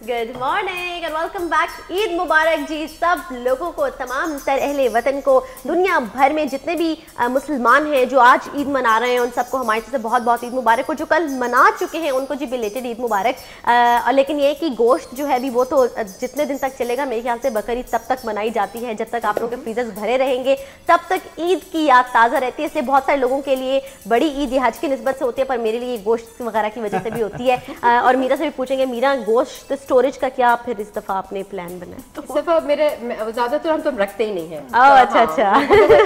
Good morning and welcome back. Eid मुबारक जी सब लोगों को, तमाम तर अहले वतन को, दुनिया भर में जितने भी मुसलमान हैं जो आज ईद मना रहे हैं उन सबको हमारी तरफ से बहुत बहुत ईद मुबारक। और जो कल मना चुके हैं उनको जी बिलेटेड ईद मुबारक। लेकिन ये कि गोश्त जो है अभी वो तो जितने दिन तक चलेगा, मेरे ख्याल से बकरीद तब तक मनाई जाती है जब तक आप लोगों के फ्रीजर्स भरे रहेंगे, तब तक ईद की याद ताज़ा रहती है। इसलिए बहुत सारे लोगों के लिए बड़ी ईद ये हज की निस्बत से होती है, पर मेरे लिए गोश्त वगैरह की वजह से भी होती है। और मीरा से भी पूछेंगे, मीरा गोश्त स्टोरेज का क्या फिर इस दफा आपने प्लान बनाया? तो इस दफा मेरे ज्यादातर हम तो रखते ही नहीं है। अच्छा अच्छा।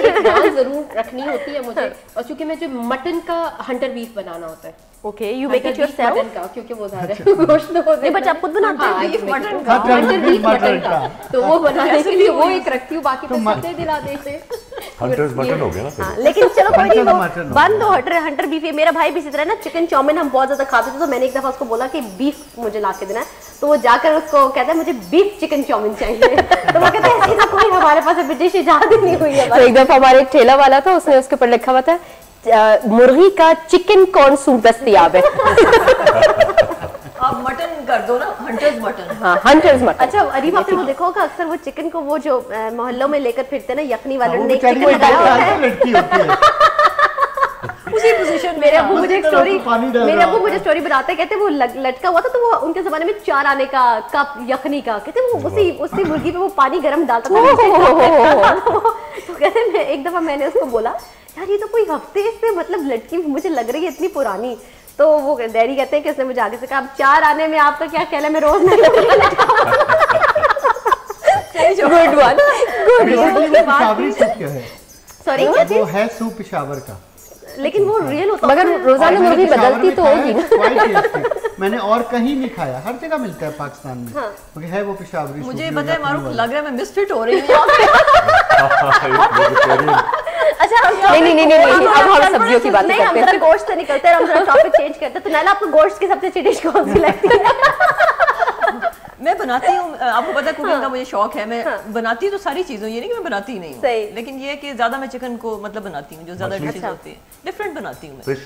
एक दाल जरूर रखनी होती है मुझे, और चूंकि मुझे मटन का हंटर बीफ बनाना होता है। Okay, you make it yourself? Mutton का, क्योंकि वो ज्यादा गोश्त तो नहीं, बट आप खुद बनाते हैं बीफ मटन का, हंटर बीफ मटन का, तो वो बनाने के लिए वो एक रखती हूँ, बाकी तो सबसे दिला देते हैं। हंटर्स मटन हो गया ना। हाँ, लेकिन चलो कोई नहीं, बंद हो हंटर बीफ। मेरा भाई भी इसी तरह ना चिकन चाउमीन हम बहुत ज्यादा खाते थे, तो मैंने एक दफा उसको बोला कि बीफ मुझे ला के देना है, तो वो जाकर उसको कहता है मुझे बीफ चिकन चाउमीन चाहिए। तो वो कहता है ऐसी तो कोई हमारे पास डिश इजाद नहीं हुई है। तो एक दफा हमारे एक ठेला वाला था, उसने उसके ऊपर लिखा हुआ था मुर्गी का चिकन कॉर्न सूप दस्तयाब है। आप मटन कर दो ना, हंटर्स मटन। हाँ, हंटर्स मटन। अच्छा अरीब, आपने वो देखा होगा अक्सर वो चिकन को वो जो मोहल्लों में लेकर फिरते ना, यखनी वाले ने चिकन लगाया होता है उसी पोजीशन में। मेरे अब्बू मुझे एक स्टोरी बताते, कहते वो लटका हुआ था, तो वो उनके जमाने में 4 आने का कप यखनी का, कहते वो उसी मुर्गी पे वो पानी गर्म डालता था। तो कहते मैं एक दफा मैंने उसको बोला, यार ये तो कोई हफ्ते से मतलब लटकी मुझे लग रही है इतनी पुरानी। तो वो डैडी कहते हैं कि उसने मुझे आगे से कहा, अब 4 आने में आपका क्या ख्याल है, मैं रोज नहीं good one, good one. Sorry, वो है सूप पेशावर का, लेकिन वो रियल होता है। मगर रोजाना मुर्गी बदलती तो होगी ना। मैंने और कहीं नहीं खाया, हर जगह मिलता है पाकिस्तान में। हाँ। है वो पेशावरी। मुझे पता है मारूफ, लग रहा है मैं मिसफिट हो रही हूँ। अच्छा नहीं, अब हम सब्जियों की बात करते हैं। हम जरा गोश्त से निकलते हैं, हम जरा टॉपिक चेंज करते हैं। तो नैला, आपको गोश्त की सबसे अच्छी डिश कौन सी लगती है? मैं बनाती हूँ, आपको पता है कुकिंग का मुझे शौक है। मैं बनाती तो सारी चीज़ों, ये नहीं कि मैं बनाती नहीं हूँ, लेकिन ये कि ज्यादा मैं चिकन को मतलब बनाती हूँ, जो ज्यादा डिशेज होती है डिफरेंट बनाती हूँ मैं।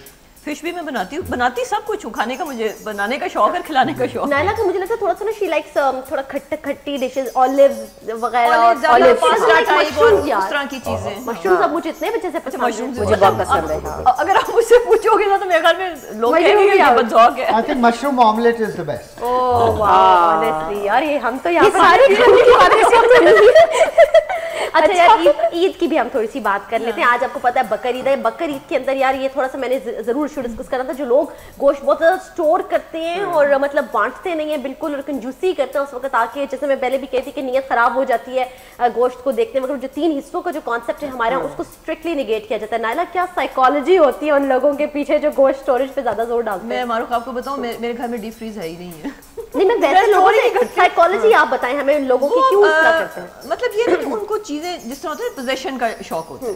फिश भी मैं बनाती हूँ, बनाती सब कुछ हूँ। खाने का मुझे बनाने का शौक है, खिलाने का शौक। नायला का मुझे लगता है थोड़ा सा ना शी लाइक्स थोड़ा खट्टी डिशेस, ऑलिव्स वगैरह, ऑलिव पास्ता टाइप और उस तरह की चीजें। मशरूम सब मुझे इतने बच्चे से पसंद है, मुझे बहुत पसंद है। अगर आप मुझसे पूछोगे ना तो मेरे ख्याल में लोग कहेंगे कि बदौक है। I think mushroom omelette is the best. Oh वाह, ऑनेस्टली यार ये हम तो यहाँ सारी खाने की बातें अच्छा यार, ईद की भी हम थोड़ी सी बात कर लेते हैं। आज आपको पता है बकरीद है। बकरीद के अंदर यार ये थोड़ा सा मैंने जरूर डिस्कस करना था, जो लोग गोश्त बहुत ज्यादा स्टोर करते हैं और मतलब बांटते नहीं है बिल्कुल, और कंजूसी करते हैं उस वक्त आके। जैसे मैं पहले भी कहती कि नीयत खराब हो जाती है गोश्त को देखते हैं, मगर जो 3 हिस्सों का जो कॉन्सेप्ट है हमारे यहाँ, उसको स्ट्रिक्टली निगेट किया जाता है। नायला, क्या साइकोलॉजी होती है उन लोगों के पीछे जो गोश्त स्टोरेज पे ज्यादा जोर डालते हैं? मैं मारूफ आपको बताऊं, मेरे घर में डीप फ्रीज है ही नहीं है। नहीं, मैं वैसे लोगों की साइकोलॉजी आप बताएं हमें, लोगों की क्यों करते हैं? मतलब ये कि उनको चीजें जिस तरह होता है, पोजेशन का शौक होता है।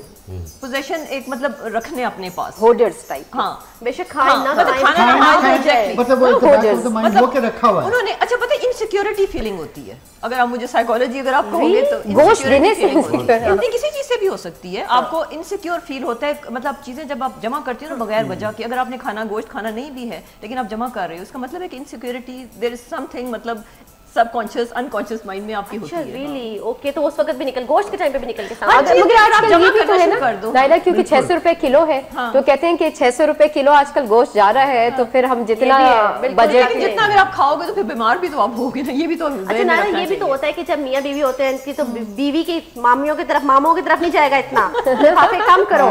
पोजेशन एक मतलब रखने अपने पास, होल्डर्स टाइप। हाँ, बेशक खाए ना मतलब खाए, खाना ना खाए, मतलब वो माइंड वो के रखा हुआ है उन्होंने। अच्छा पता है, इनसिक्योरिटी फीलिंग होती है। अगर आप मुझे साइकोलॉजी अगर आप कहोगे तो गोश्त देने से किसी चीज से भी हो सकती है। आपको इनसिक्योर फील होता है, मतलब चीजें जब आप जमा करती हो ना बगैर वजह के, अगर आपने गोश्त खाना नहीं भी है लेकिन आप जमा कर रहे हो, इसका मतलब है कि इनसिक्योरिटी, देयर इज समथिंग, मतलब सबकॉन्शियस अनकॉन्शियस माइंड में आपकी होती है। रियली ओके, तो उस वक्त भी निकल, गोश्त के टाइम पे भी निकल के साथ। मगर आजकल ये भी तो है ना नायला, क्योंकि 600 रुपए किलो है, तो कहते हैं कि 600 रुपए किलो आजकल गोश्त जा रहा है, तो फिर हम जितना बजट, जितना अगर आप खाओगे तो फिर बीमार भी तो आप होगे ना। ये भी तो अच्छा नायला, ये भी तो होता है कि जब मियाँ बीवी होते हैं इनकी, तो बीवी की मामियों की तरफ, मामों की तरफ नहीं जाएगा इतना, लिफाफे कम करो,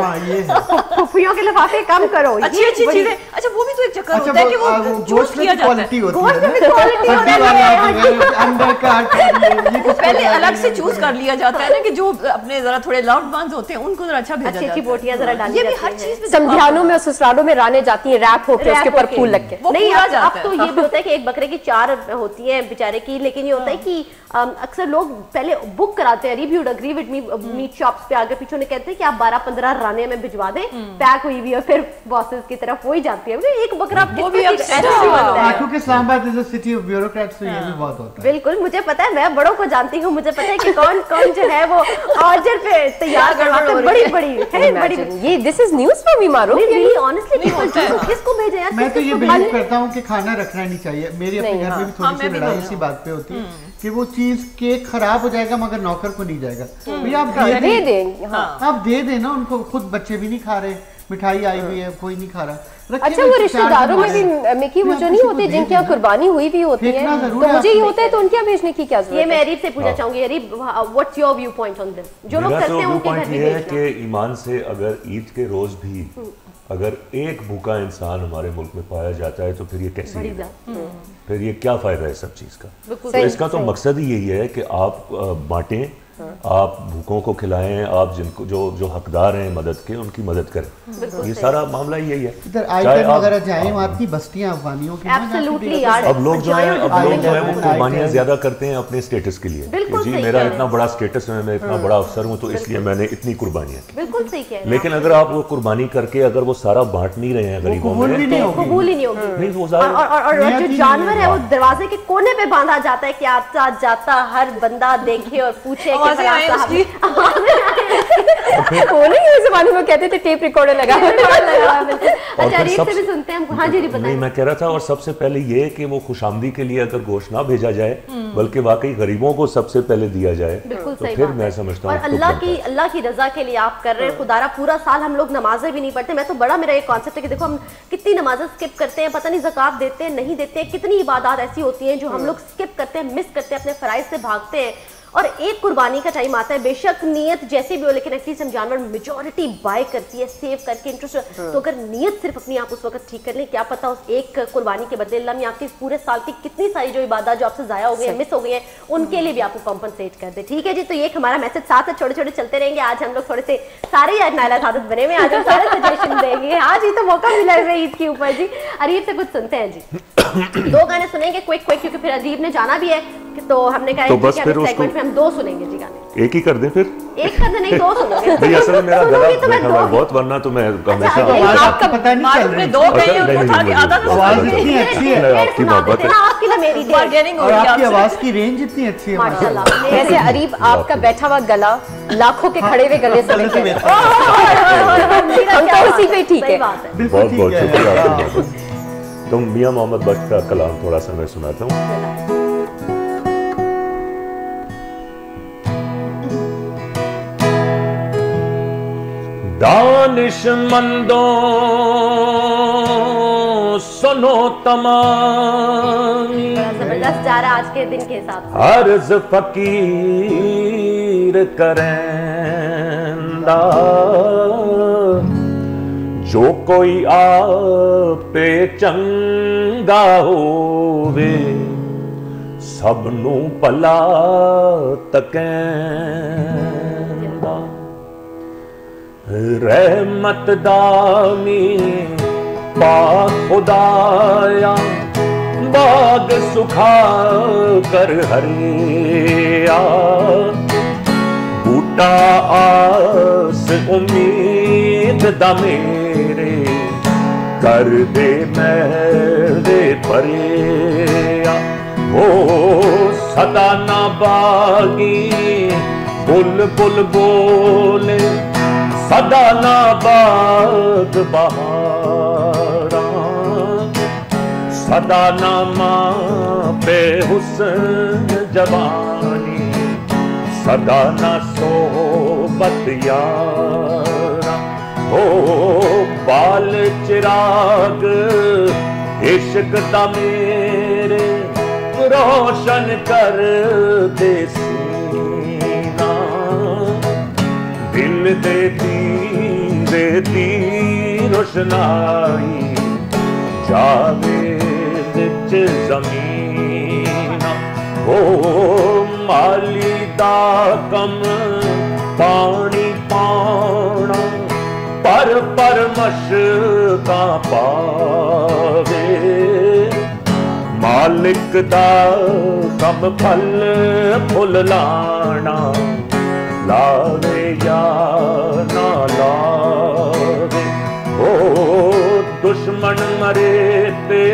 फुफियों के लिफाफे कम करो, अच्छी चीजें। अच्छा वो भी तो एक चक्कर होता है कि वो चूज किया जाता है। गोश्त में क्वालिटी होती है, पहले अलग से चूज कर लिया जाता है ना, कि जो अपने जरा थोड़े लाउड बांस होते हैं उनको जरा अच्छा भेजा जाता है, अच्छी बोटियां जरा डाली ये भी जाती हर हैं। चीज में समझानों में और ससुरालों में राने जाती हैं रैप होके, उसके ऊपर फूल लग के। नहीं, अब तो ये भी होता है कि एक बकरे की 4 होती हैं बेचारे की, लेकिन ये होता है कि अक्सर लोग पहले बुक कराते हैं। Review agree with me, meat shops पे आगे पीछे कहते हैं कि आप 12-15 राने में भिजवा दें, पैक हुई हुई, और फिर बॉसेस की तरफ वही जाती है। एक बकरा क्योंकि Islamabad is a city of bureaucrats, तो ये भी बहुत होता है। बिल्कुल, मुझे पता है, मैं बड़ों को जानती हूँ, मुझे पता है कि कौन कौन जो है वो ऑर्डर पे तैयार करवाते हैं, बड़ी बड़ी। ये this is news for me मारो, ऑनेस्टली किसको भेजे यार? मैं तो ये बिलीव करता हूँ कि खाना रखना नहीं चाहिए। मेरी अपने घर में भी थोड़ी सी लड़ाई इसी बात पे होती है कि वो चीज केक खराब हो जाएगा मगर नौकर को नहीं जाएगा। भैया आप दे दें, आप दे देना उनको, खुद बच्चे भी नहीं खा रहे, मिठाई आई हुई है कोई नहीं खा रहा। अच्छा, वो रिश्तेदारों में भी मिकी वो जो नहीं होते जिनके यहाँ कुर्बानी हुई भी होती है, तो मुझे ये होता है तो उनके यहाँ भेजने की क्या जरूरत है? ये मैं अरीब से पूछना चाहूंगी। Areeb, what's your view point on this? जो लोग करते हैं उनके घर भी भेजना कि ईमान से अगर ईद के रोज भी अगर एक भूखा इंसान हमारे मुल्क में पाया जाता है तो फिर ये कैसी है? फिर ये क्या फायदा है सब चीज का? तो इसका तो मकसद ही यही है कि आप बांटें, आप भूखों को खिलाएं, आप जिनको जो जो हकदार हैं मदद के, उनकी मदद करें। ये सारा मामला यही है। इधर आइटम वगैरह जाएं, आपकी बस्तियां अफगानियों की, एब्सोल्युटली यार। अब लोग जो है वो कुर्बानियां ज्यादा करते हैं अपने स्टेटस के लिए कि जी मेरा इतना बड़ा स्टेटस है, मैं इतना बड़ा अफसर हूं तो इसलिए मैंने इतनी कुर्बानियां की। बिल्कुल सही कह रहे हैं। लेकिन अगर आप वो कुर्बानी करके अगर वो सारा बांट नहीं रहे हैं गरीबों में, कबूल ही नहीं होगी। नहीं वो और जो जानवर है वो दरवाजे के कोने पे बांधा जाता है कि आता जाता हर बंदा देखे और पूछे कि वो नहीं इस जमाने में कहते थे टेप रिकॉर्डर लगा। अच्छा, रीत से भी सुनते हैं। हाँ जी, नहीं मैं कह रहा था, और सबसे पहले ये कि वो खुशामदी के लिए अगर गोश्त ना भेजा जाए बल्कि वाकई गरीबों को सबसे पहले दिया जाए, तो फिर मैं समझता हूँ। और अल्लाह की रजा के लिए आप कर रहे हैं। खुदारा पूरा साल हम लोग नमाजें भी नहीं पढ़ते। मैं तो बड़ा मेरा एक कॉन्सेप्ट है कि देखो हम कितनी नमाजें स्किप करते हैं, पता नहीं ज़कात देते हैं नहीं देते हैं, कितनी इबादत ऐसी होती हैं जो हम लोग स्किप करते हैं, मिस करते हैं, अपने फराइज से भागते हैं। और एक कुर्बानी का टाइम आता है, बेशक नियत जैसी भी हो, लेकिन एटलीस्ट हम जानवर मेजॉरिटी बाय करती है सेव करके इंटरेस्ट। तो अगर नियत सिर्फ अपनी आप उस वक्त ठीक कर लें, क्या पता उस एक कुर्बानी के बदले अल्लाह में आपकी पूरे साल की कितनी सारी जो इबादत जो आपसे जाया हो गई है, मिस हो गई है, उनके लिए भी आपको कॉम्पनसेट कर दे। ठीक है जी, तो ये हमारा मैसेज साथ छोटे छोटे चलते रहेंगे। आज हम लोग थोड़े से सारे आज नायला सादत बने हुए, आज हम सारे सजेशन देंगे। आज ही तो मौका मिला है ईद के ऊपर जी। अरीब से कुछ सुनते हैं जी। 2 गाने सुनेंगे क्विक क्योंकि फिर अरीब ने जाना भी है, तो हमने कहा तो बस फिर सेगमेंट में हम 2 सुनेंगे जी गाने। एक ही कर दें फिर? एक कर दें, नहीं 2 सुनेंगे। भाई असल में मेरा गला बैठा बहुत, वरना तो मैं हमेशा आपका पता नहीं चल रही। 2 कहीं उठा के आधा तो आवाज इतनी अच्छी है, आपकी मोहब्बत है, आपकी ना मेरी बार्गेनिंग हो और गई आपकी आपसे। आवाज की रेंज इतनी अच्छी है माशाल्लाह। वैसे अरीब आपका बैठा हुआ गला लाखों के खड़े हुए गले से बेहतर है। हम तो उसी पे ठीक है। बहुत बहुत शुक्रिया आपकी। तो मियां मोहम्मद बख्श का कलाम थोड़ा सा मैं सुनाता हूँ। दानिशमंदों सुनो तमामी, जबरदस्त जा रहा आज के दिन के हिसाब से। अर्ज फकीर करेंदा, जो कोई आपे चंगा होवे सबनू भला तकैंदा। रहमत दामी पा खुदाया, बाग सुखा कर हरिया, बूटा आस उम्मीद दा मेरे कर दे मेरे परेया। वो सदा ना बागी बुलबुल बोले, सदा ना बाग बहारा, सदा ना मां पे हुस्न जवानी, सदा ना सोबत यारा। ओ बाल चिराग इश्क दा मेरे रोशन कर दे सीना, दिल दे दी रोशनाई जावे विच जमीना। ओ माली दा कम पानी पाना, पर मशका पावे, मालिक दा कम फल फुल लाना, लावे या ना लावे। ओ दुश्मन मरे ते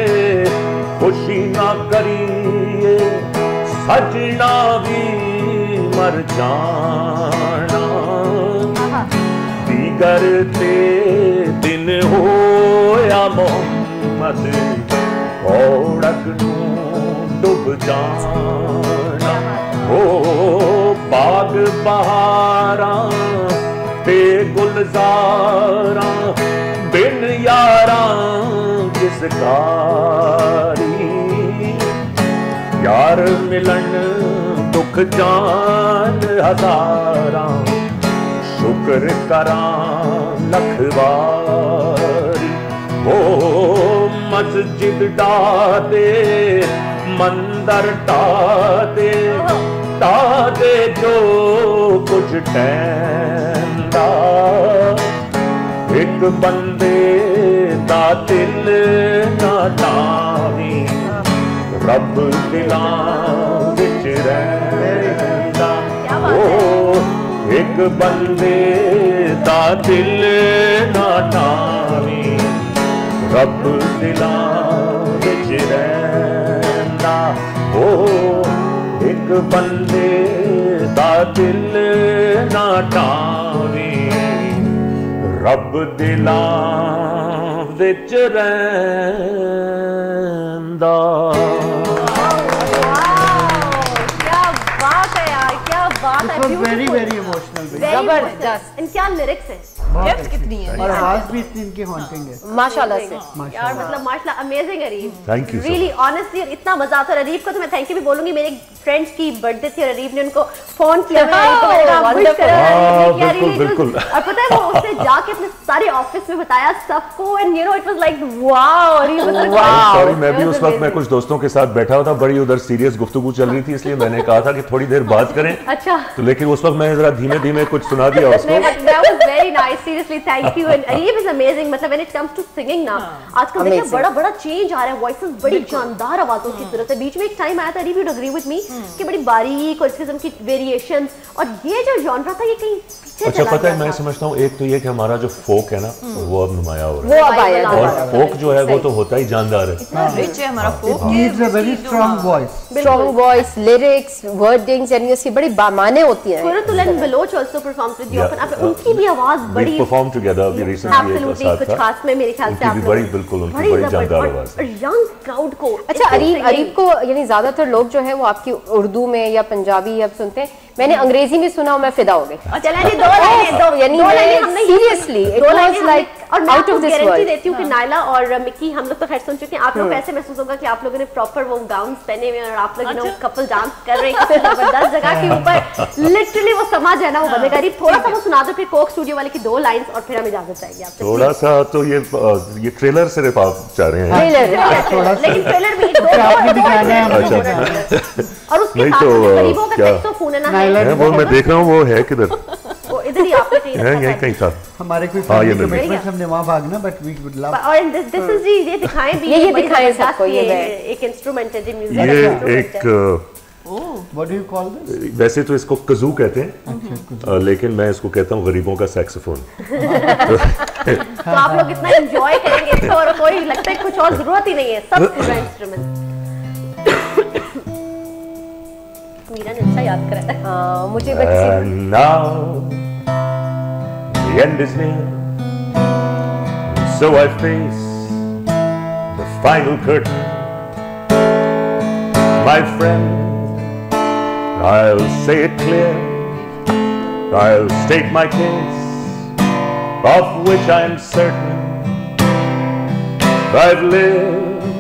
खुशी ना करिए सजना भी मर जाना दीगर ते दिन होया मोहम्मद औड़क डुब जाना ओ बाग बहारा ते गुलजारा बिन यारा किस कारी यार मिलन दुख जान हजारा शुक्र करा लखवारी ओ मस्जिद डादे मंदर डादे डादे जो कुछ टैंदा एक बंदे दा दिल ना लावी रब दिलां विच रहिंदा ओ एक बंदे दा दिल ना लावी रब दिलां विच रहिंदा ओ एक बंदे दा दिल ना लावी रब दिलां विच रहिंदा वेरी वेरी इमोशनल जबरदस्त क्या लिरिक्स हैं डेप्थ कितनी है और आवाज भी इतनी इनकी हॉन्टिंग है माशाल्लाह से यार मतलब माशाल्लाह amazing Areeb thank you really honestly इतना मजा आता है अरीब को तो मैं थैंक यू भी बोलूंगी मेरे फ्रेंड्स की बर्थडे थी और अरीब ने उनको फोन किया बिल्कुल और पता है वो उसने जाके अपने सारे ऑफिस में बताया सबको and you know it was like wow Areeb sorry मैं भी उस वक्त मैं कुछ दोस्तों के साथ बैठा हुआ था बड़ी उधर सीरियस गुफ्तगू चल रही थी इसलिए मैंने कहा था कि थोड़ी देर बात करें अच्छा तो लेकिन उस वक्त मैं जरा धीमे धीमे कुछ सुना दिया उसको that was very nice seriously thank you and Areeb is amazing मतलब when it comes to singing ना आजकल देखिए बड़ा बड़ा चेंज आ रहा है वॉइसेस बड़ी जानदार आवाजों की जरूरत है बीच में एक टाइम आया था Areeb you'd agree with me कि बड़ी बारीक और इस किस्म की वेरिएशंस और ये जो जॉनरा था ये कहीं अच्छा पता है मैं समझता हूँ एक तो ये कि हमारा जो फोक है ना वो अब नुमाया हो रहा है और फोक जो है वो तो होता ही जानदार है इतना रिच है हमारा folk needs a very strong voice lyrics wordings यानी उसकी बड़ी बामाने होती हैं Quratul and Baloch also performs with you often उनकी भी आवाज बड़ी परफॉर्म टुगेदर अभी रिसेंटली एक साथ कुछ खास में मेरे ख्याल से आप बड़ी बिल्कुल उनकी बड़ी जानदार आवाज है यंग क्राउड को अच्छा अरीब को यानी ज्यादातर लोग जो है वो आपकी उर्दू में या पंजाबी या सुनते हैं मैंने अंग्रेजी में सुना और मैं फिदा हो गई चला जी दो लाइनें यानी हमने सीरियसली इट वाज लाइक और मैं out of this world guarantee देती हूं कि नायला और मिक्की हम लोग तो खैर सुन चुके हैं आप लोग ऐसे महसूस होगा कि आप लोगों ने प्रॉपर वो गाउन्स पहने हुए और आप लोग यू नो कपल डांस कर रहे हैं जबरदस्त जगह के ऊपर लिटरली वो समाज है ना वो बंदे करीब थोड़ा सा वो सुना दो फिर कोक स्टूडियो वाले की दो लाइंस और फिर हम इजाजत चाहेंगे आपसे थोड़ा सा तो ये ट्रेलर सिर्फ आप चाह रहे हैं लेकिन ट्रेलर में और उसके साथ गरीबों का सैक्सोफोन है ना वो मैं देख रहा हूँ वो है किधर वो इधर ही आपने यहीं कहीं था हमारे कोई फैमिली कमिटमेंट्स हमने वहां भागना बट वी वुड लव और दिस इज जी ये दिखाएं भी ये दिखाएं सबको ये एक इंस्ट्रूमेंट है जी म्यूजिक ये एक what do you call this वैसे तो इसको कजू कहते हैं लेकिन मैं इसको कहता हूँ गरीबों का सैक्सोफोन तो आप लोग इतना एंजॉय करेंगे तो और कोई लगता है कुछ और जरूरत ही नहीं है सब पूरा इंस्ट्रूमेंट मीरा ने अच्छा याद करा था हां मुझे And now the end is near so I face the final curtain my friend I'll say it clear I'll state my case of which I'm certain I've lived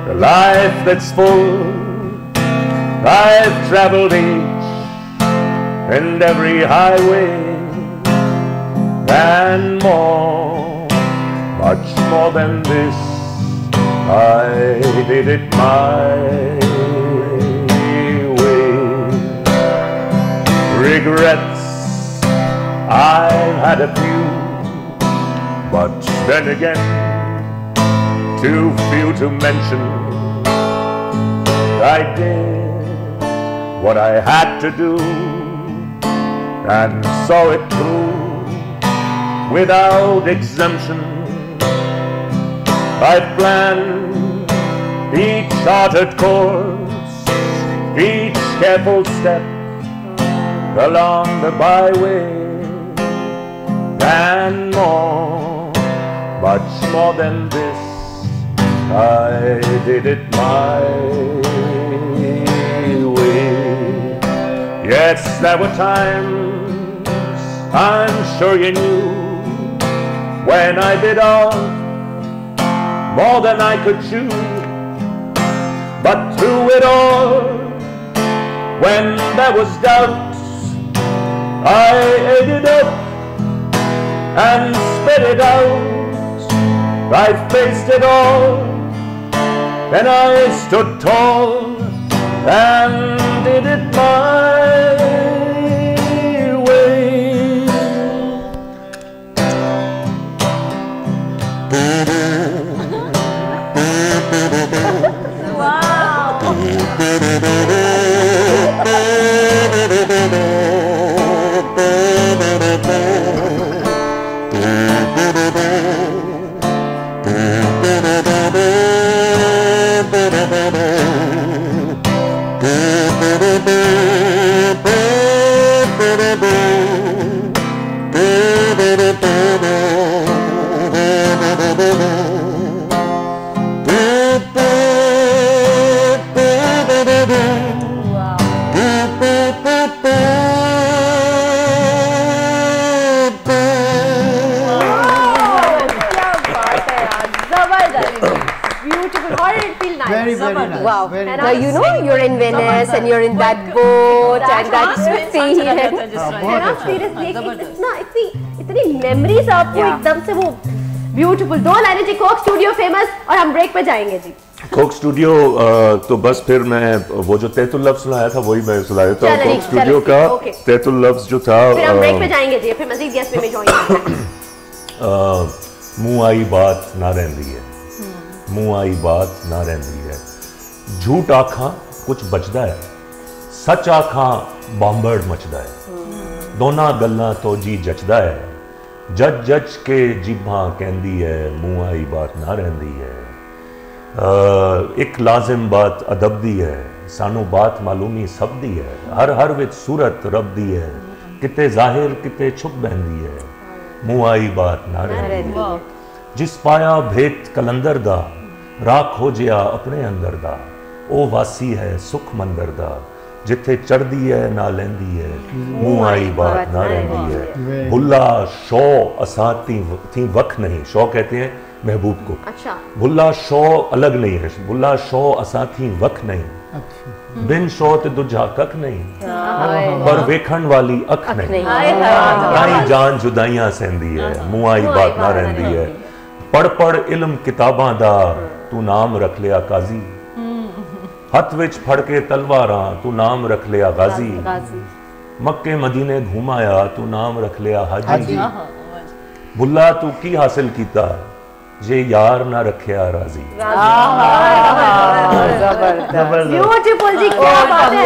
a life that's full I've traveled each and every highway and more, much more than this. I did it my way. Regrets, I've had a few, but then again, too few to mention. I did what I had to do and saw it through without exemption. I've planned each charted course, each careful step along the byway, and more, much more than this, I did it my way. Yes, there were times, I'm sure you knew, when I bit off more than I could chew. But through it all, when there was doubt, I ate it up and spit it out. I faced it all, and I stood tall and did it my way. Wow. Now you know you're in Venice and you're in that boat and that sea. इतनी memories आपको एकदम से वो beautiful. 2 लाइनें जी, Coke studio famous, और हम break पे जाएंगे जी। कोक स्टूडियो तो बस फिर मैं वो जो तैतुल लफ्ज़ सुनाया था वही मैं सुना देता हूँ। कोक स्टूडियो का तैतुल लफ्ज़ जो था, फिर हम ब्रेक पे जाएंगे जी, फिर मजीद गेस्ट में ज्वाइन करेंगे। मुँह आई बात ना रहंदी है, मुँह आई बात ना रहंदी है, झूठ आखा कुछ बचदा है, सच आखा बॉम्बर्ड मचदा है, दोना गल्लां तो जी जचदा है, जज जज के जिभा कहंदी है, मुँह आई बात ना रहंदी है। एक लाजिम बात अदब दी है, सानू बात मालूमी सब दी है, हर हर विच सूरत रब दी है, किते जाहिर किते छुप बहंदी है, मुँह आई बात ना रहंदी है। जिस पाया भेत कलंदर दा, राख हो जिया अपने अंदर दा, ओ वासी है सुख मंदर दा, जिथे चढ़दी है ना लेंदी है, मुँह आई बात ना रहंदी है। भुल्ला शो असा थी वख नहीं, शो कहते हैं महबूब को। अच्छा। भुल्ला शो अलग नहीं है, भुल्ला शो असा थी वख नहीं, बिन शो ते दुजा कख नहीं, पर वेखण वाली अख नहीं, ताई जान जुदाइयां सहंदी है, मुँह आई बात ना रहंदी है। पढ़ पढ़ इल्म किताबां दा, तू नाम रख लिया काजी, हथ विच फड़ के तलवारां, तू नाम रख लिया गाजी, मक्के मदीने घुमाया, तू नाम रख लिया हाजी, भुल्ला तू की हासिल कीता, जे यार ना रखिया राजी। ब्यूटीफुल जी, क्या बात है,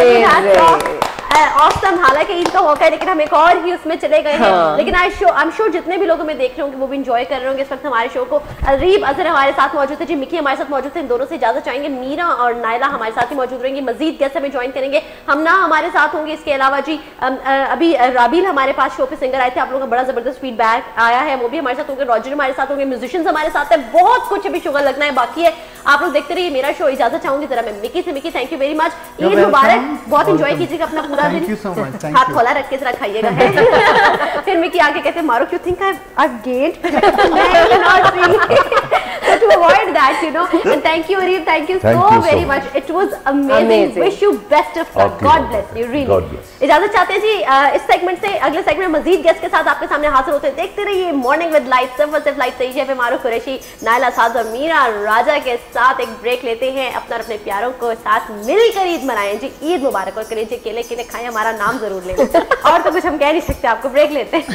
ऑसम। हालांकि ईद का मौका है लेकिन हम एक और ही उसमें चले गए हैं, लेकिन आई एम श्योर जितने भी लोग हमें देख रहे होंगे वो भी एंजॉय कर रहे होंगे इस वक्त हमारे शो को। अरीब अजहर हमारे साथ मौजूद है जी, मिकी हमारे साथ मौजूद है, इन दोनों से इजाजत चाहेंगे। मीरा और नायला हमारे साथ ही मौजूद रहेंगी, मजीद गेस्ट हमें ज्वाइन करेंगे, हम ना हमारे साथ होंगे। इसके अलावा जी अभी राबील हमारे पास शो पे सिंगर आए थे, आप लोगों का बड़ा जबरदस्त फीडबैक आया है, वो भी हमारे साथ होंगे। रॉजर हमारे साथ होंगे, म्यूजिशियंस हमारे साथ है, बहुत कुछ अभी शुगर लगना है बाकी है। आप लोग देखते रहिए मेरा शो। इजाजत चाहूंगी जरा मैं मिकी से। Mickey thank you very much, Eid मुबारक, बहुत एंजॉय कीजिएगा अपना पूरा दिन, हाथ खोला रख के जरा खाइएगा। फिर मिकी आके कहते हैं मारो, you think I gained, to avoid that, you know. And thank you Areeb, thank you so very much, it was amazing. Wish you best of luck, God bless you, really. इजाजत चाहते हैं जी इस segment से, अगले segment में मजीद guest के साथ आपके सामने हाजिर होते हैं। देखते रहिए मॉर्निंग विद लाइफ, सिर्फ और सिर्फ लाइफ से। शेफ मारूफ कुरैशी, नायला साज और मीरा राजा के साथ एक ब्रेक लेते हैं, अपना अपने प्यारों को साथ मिलकर ईद मनाएं जी। ईद मुबारक, और करें जी केले केले खाएं, हमारा नाम जरूर लें। और तो कुछ हम कह नहीं सकते, आपको ब्रेक लेते हैं।